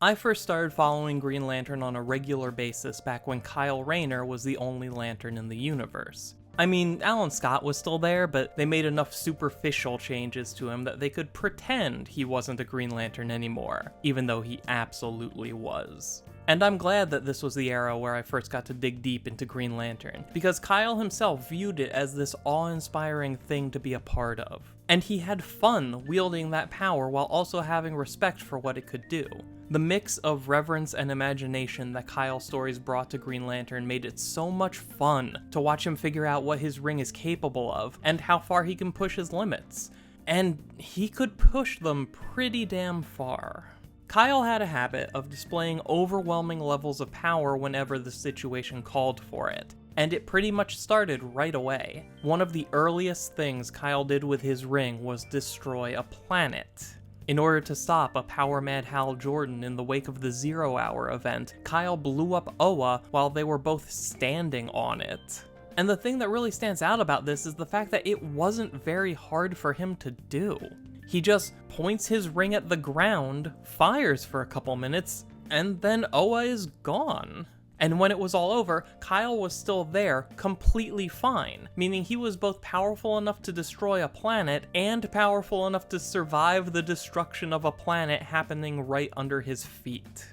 I first started following Green Lantern on a regular basis back when Kyle Rayner was the only Lantern in the universe. I mean, Alan Scott was still there, but they made enough superficial changes to him that they could pretend he wasn't a Green Lantern anymore, even though he absolutely was. And I'm glad that this was the era where I first got to dig deep into Green Lantern, because Kyle himself viewed it as this awe-inspiring thing to be a part of. And he had fun wielding that power while also having respect for what it could do. The mix of reverence and imagination that Kyle's stories brought to Green Lantern made it so much fun to watch him figure out what his ring is capable of and how far he can push his limits. And he could push them pretty damn far. Kyle had a habit of displaying overwhelming levels of power whenever the situation called for it, and it pretty much started right away. One of the earliest things Kyle did with his ring was destroy a planet. In order to stop a power-mad Hal Jordan in the wake of the Zero Hour event, Kyle blew up Oa while they were both standing on it. And the thing that really stands out about this is the fact that it wasn't very hard for him to do. He just points his ring at the ground, fires for a couple minutes, and then Oa is gone. And when it was all over, Kyle was still there, completely fine, meaning he was both powerful enough to destroy a planet and powerful enough to survive the destruction of a planet happening right under his feet.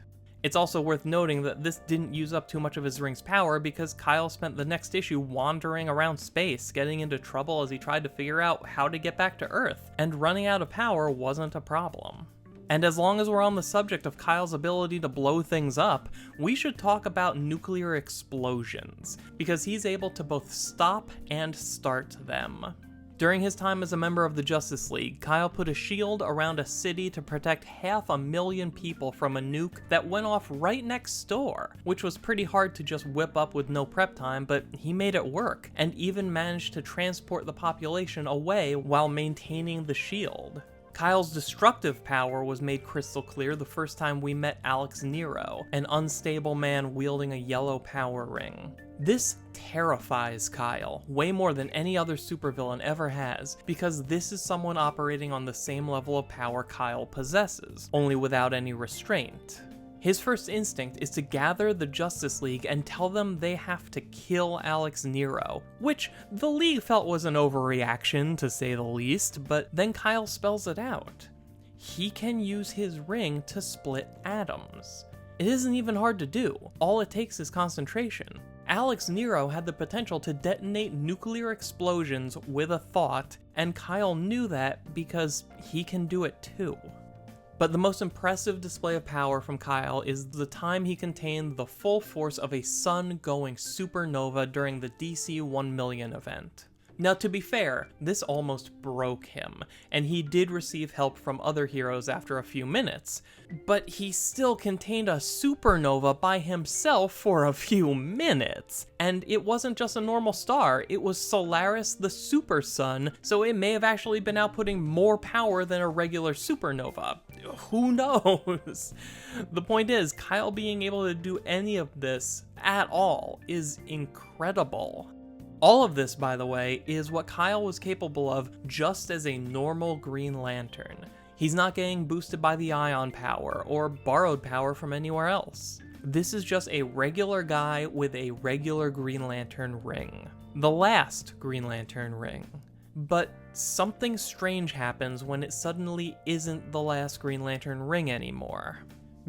It's also worth noting that this didn't use up too much of his ring's power because Kyle spent the next issue wandering around space, getting into trouble as he tried to figure out how to get back to Earth, and running out of power wasn't a problem. And as long as we're on the subject of Kyle's ability to blow things up, we should talk about nuclear explosions, because he's able to both stop and start them. During his time as a member of the Justice League, Kyle put a shield around a city to protect 500,000 people from a nuke that went off right next door, which was pretty hard to just whip up with no prep time, but he made it work, and even managed to transport the population away while maintaining the shield. Kyle's destructive power was made crystal clear the first time we met Alex Nero, an unstable man wielding a yellow power ring. This terrifies Kyle, way more than any other supervillain ever has, because this is someone operating on the same level of power Kyle possesses, only without any restraint. His first instinct is to gather the Justice League and tell them they have to kill Alex Nero, which the League felt was an overreaction, to say the least, but then Kyle spells it out. He can use his ring to split atoms. It isn't even hard to do, all it takes is concentration. Alex Nero had the potential to detonate nuclear explosions with a thought, and Kyle knew that because he can do it too. But the most impressive display of power from Kyle is the time he contained the full force of a sun-going supernova during the DC 1 million event. Now, to be fair, this almost broke him, and he did receive help from other heroes after a few minutes, but he still contained a supernova by himself for a few minutes. And it wasn't just a normal star, it was Solaris the Super Sun, so it may have actually been outputting more power than a regular supernova. Who knows? The point is, Kyle being able to do any of this at all is incredible. All of this, by the way, is what Kyle was capable of just as a normal Green Lantern. He's not getting boosted by the ion power or borrowed power from anywhere else. This is just a regular guy with a regular Green Lantern ring. The last Green Lantern ring. But something strange happens when it suddenly isn't the last Green Lantern ring anymore.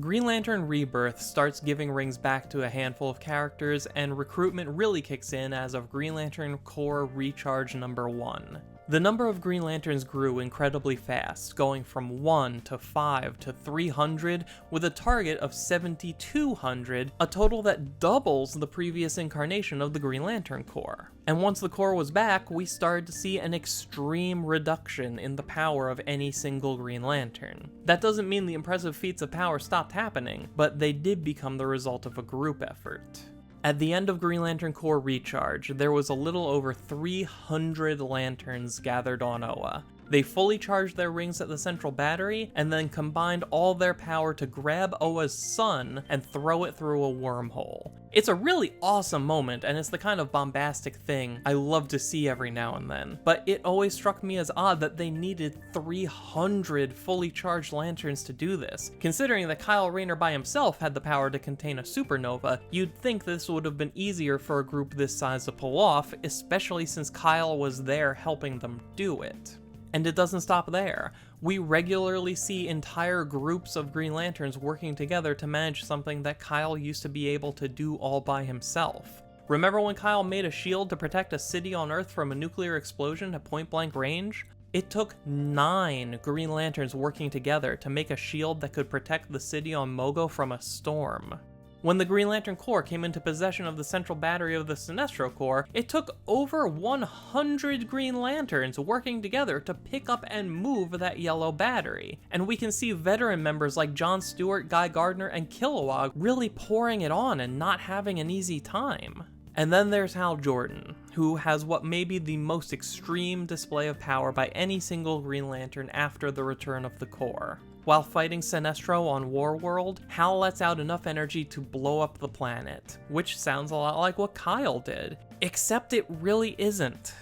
Green Lantern Rebirth starts giving rings back to a handful of characters, and recruitment really kicks in as of Green Lantern Corps Recharge number 1. The number of Green Lanterns grew incredibly fast, going from 1 to 5 to 300, with a target of 7,200, a total that doubles the previous incarnation of the Green Lantern Corps. And once the Corps was back, we started to see an extreme reduction in the power of any single Green Lantern. That doesn't mean the impressive feats of power stopped happening, but they did become the result of a group effort. At the end of Green Lantern Corps Recharge, there was a little over 300 lanterns gathered on Oa, They fully charged their rings at the central battery, and then combined all their power to grab Oa's sun and throw it through a wormhole. It's a really awesome moment, and it's the kind of bombastic thing I love to see every now and then, but it always struck me as odd that they needed 300 fully charged lanterns to do this. Considering that Kyle Rayner by himself had the power to contain a supernova, you'd think this would have been easier for a group this size to pull off, especially since Kyle was there helping them do it. And it doesn't stop there. We regularly see entire groups of Green Lanterns working together to manage something that Kyle used to be able to do all by himself. Remember when Kyle made a shield to protect a city on Earth from a nuclear explosion at point-blank range? It took 9 Green Lanterns working together to make a shield that could protect the city on Mogo from a storm. When the Green Lantern Corps came into possession of the central battery of the Sinestro Corps, it took over 100 Green Lanterns working together to pick up and move that yellow battery. And we can see veteran members like John Stewart, Guy Gardner, and Kilowog really pouring it on and not having an easy time. And then there's Hal Jordan, who has what may be the most extreme display of power by any single Green Lantern after the return of the Corps. While fighting Sinestro on Warworld, Hal lets out enough energy to blow up the planet, which sounds a lot like what Kyle did, except it really isn't.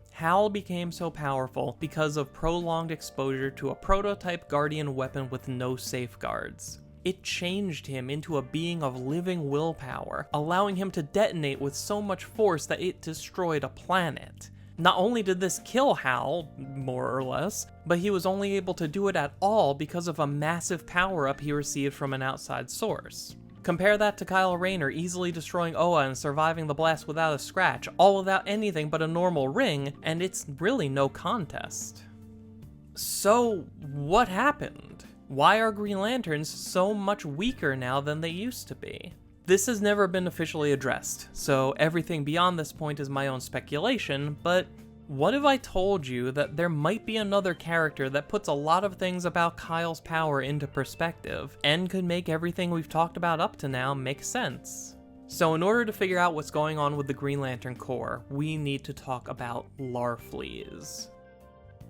Hal became so powerful because of prolonged exposure to a prototype Guardian weapon with no safeguards. It changed him into a being of living willpower, allowing him to detonate with so much force that it destroyed a planet. Not only did this kill Hal, more or less, but he was only able to do it at all because of a massive power-up he received from an outside source. Compare that to Kyle Rayner easily destroying Oa and surviving the blast without a scratch, all without anything but a normal ring, and it's really no contest. So, what happened? Why are Green Lanterns so much weaker now than they used to be? This has never been officially addressed, so everything beyond this point is my own speculation, but what if I told you that there might be another character that puts a lot of things about Kyle's power into perspective, and could make everything we've talked about up to now make sense? So in order to figure out what's going on with the Green Lantern Corps, we need to talk about Larfleeze.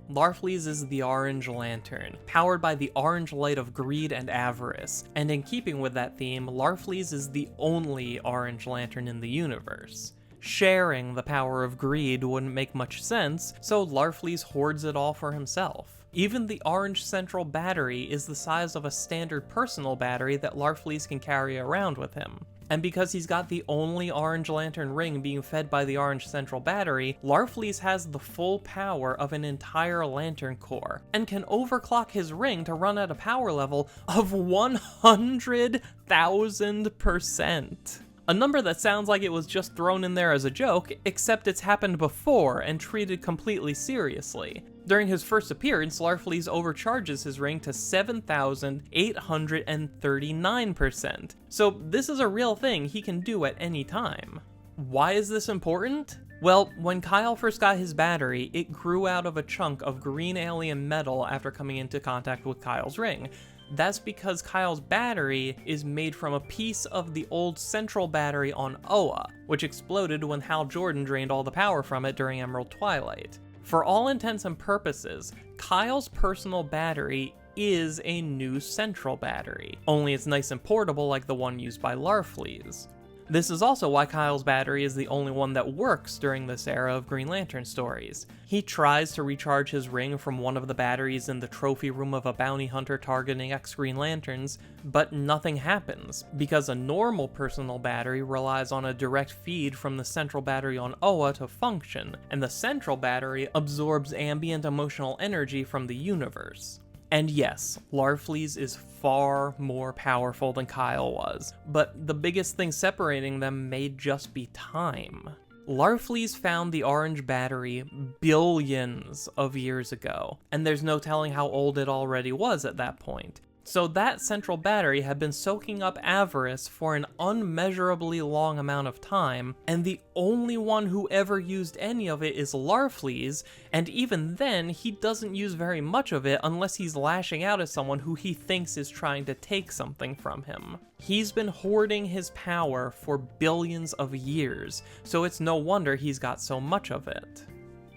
Larfleeze is the Orange Lantern, powered by the orange light of greed and avarice, and in keeping with that theme, Larfleeze is the only Orange Lantern in the universe. Sharing the power of greed wouldn't make much sense, so Larfleeze hoards it all for himself. Even the orange central battery is the size of a standard personal battery that Larfleeze can carry around with him. And because he's got the only Orange Lantern ring being fed by the orange central battery, Larfleeze has the full power of an entire Lantern Corps, and can overclock his ring to run at a power level of 100,000%. A number that sounds like it was just thrown in there as a joke, except it's happened before and treated completely seriously. During his first appearance, Larfleeze overcharges his ring to 7,839%. So this is a real thing he can do at any time. Why is this important? Well, when Kyle first got his battery, it grew out of a chunk of green alien metal after coming into contact with Kyle's ring. That's because Kyle's battery is made from a piece of the old central battery on Oa, which exploded when Hal Jordan drained all the power from it during Emerald Twilight. For all intents and purposes, Kyle's personal battery is a new central battery, only it's nice and portable like the one used by Larfleeze. This is also why Kyle's battery is the only one that works during this era of Green Lantern stories. He tries to recharge his ring from one of the batteries in the trophy room of a bounty hunter targeting ex-Green Lanterns, but nothing happens, because a normal personal battery relies on a direct feed from the central battery on Oa to function, and the central battery absorbs ambient emotional energy from the universe. And yes, Larfleeze is far more powerful than Kyle was, but the biggest thing separating them may just be time. Larfleeze found the orange battery billions of years ago, and there's no telling how old it already was at that point. So that central battery had been soaking up avarice for an unmeasurably long amount of time, and the only one who ever used any of it is Larfleeze, and even then, he doesn't use very much of it unless he's lashing out at someone who he thinks is trying to take something from him. He's been hoarding his power for billions of years, so it's no wonder he's got so much of it.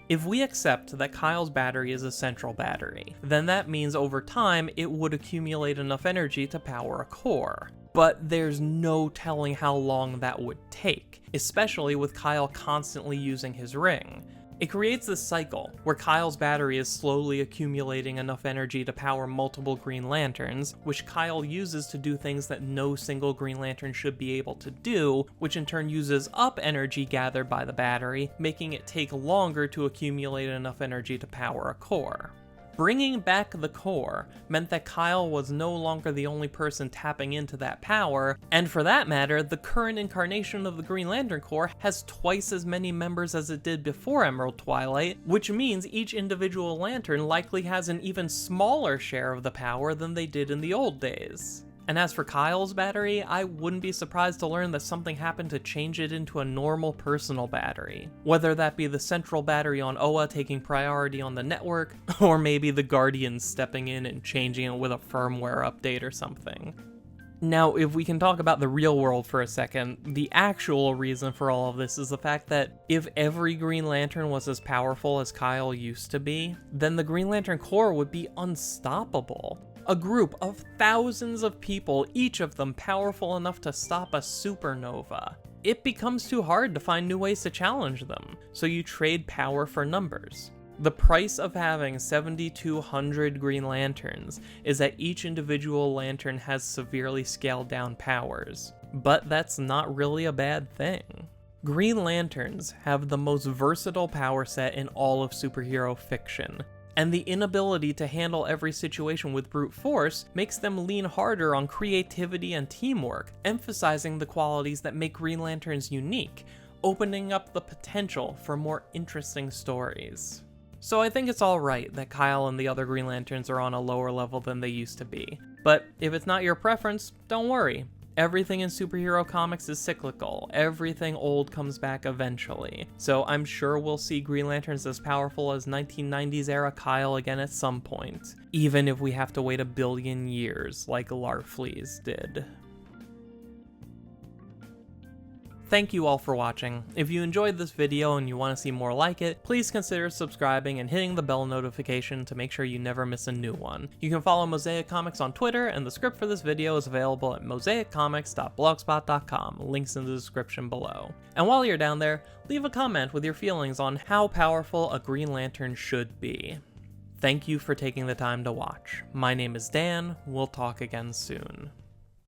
If we accept that Kyle's battery is a central battery, then that means over time it would accumulate enough energy to power a core. But there's no telling how long that would take, especially with Kyle constantly using his ring. It creates this cycle, where Kyle's battery is slowly accumulating enough energy to power multiple Green Lanterns, which Kyle uses to do things that no single Green Lantern should be able to do, which in turn uses up energy gathered by the battery, making it take longer to accumulate enough energy to power a core. Bringing back the core meant that Kyle was no longer the only person tapping into that power, and for that matter, the current incarnation of the Green Lantern Corps has twice as many members as it did before Emerald Twilight, which means each individual lantern likely has an even smaller share of the power than they did in the old days. And as for Kyle's battery, I wouldn't be surprised to learn that something happened to change it into a normal personal battery. Whether that be the central battery on Oa taking priority on the network, or maybe the Guardians stepping in and changing it with a firmware update or something. Now, if we can talk about the real world for a second, the actual reason for all of this is the fact that if every Green Lantern was as powerful as Kyle used to be, then the Green Lantern Corps would be unstoppable. A group of thousands of people, each of them powerful enough to stop a supernova. It becomes too hard to find new ways to challenge them, so you trade power for numbers. The price of having 7,200 Green Lanterns is that each individual lantern has severely scaled down powers, but that's not really a bad thing. Green Lanterns have the most versatile power set in all of superhero fiction, and the inability to handle every situation with brute force makes them lean harder on creativity and teamwork, emphasizing the qualities that make Green Lanterns unique, opening up the potential for more interesting stories. So I think it's alright that Kyle and the other Green Lanterns are on a lower level than they used to be. But if it's not your preference, don't worry. Everything in superhero comics is cyclical. Everything old comes back eventually. So I'm sure we'll see Green Lanterns as powerful as 1990s era Kyle again at some point, even if we have to wait a billion years like Larfleeze did. Thank you all for watching. If you enjoyed this video and you want to see more like it, please consider subscribing and hitting the bell notification to make sure you never miss a new one. You can follow Mosaic Comics on Twitter, and the script for this video is available at mosaiccomics.blogspot.com, links in the description below. And while you're down there, leave a comment with your feelings on how powerful a Green Lantern should be. Thank you for taking the time to watch. My name is Dan, we'll talk again soon.